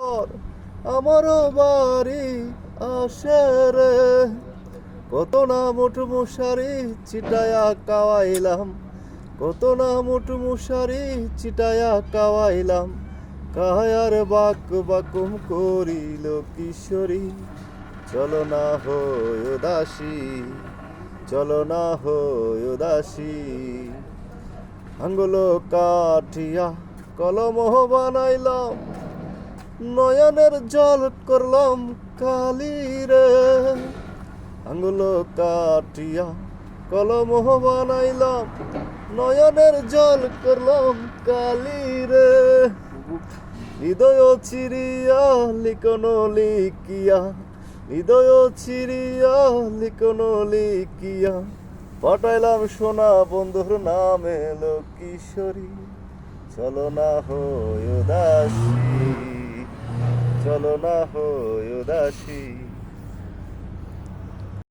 পর আমারও বাড়ি আসে রে। কত না মোটু মশারি চিটায়া কাওয়াইলাম, কত না মোটু মশারি চিটায়া কাওয়াইলাম, কায়ার বাক বাকুম করিল কিশোরী। চলো না হয় উদাসী, চলো না হয় উদাসী। আঙ্গুল কাঠিয়া কলম বানাইলাম, নয়নের জল করলাম কালি রে। আঙ্গুল কাঠিয়া কলম বানাইলাম, নয়নের জল করলাম কালি রে। হৃদয় চিরিয়া লিখনো লিখিয়া, হৃদয় চিরিয়া লিখনো লিখিয়া, পাঠাইলাম সোনা বন্ধুর নামে এলো কিশোরী। চলো না হয় উদাসী, চলো না হয় উদাসী।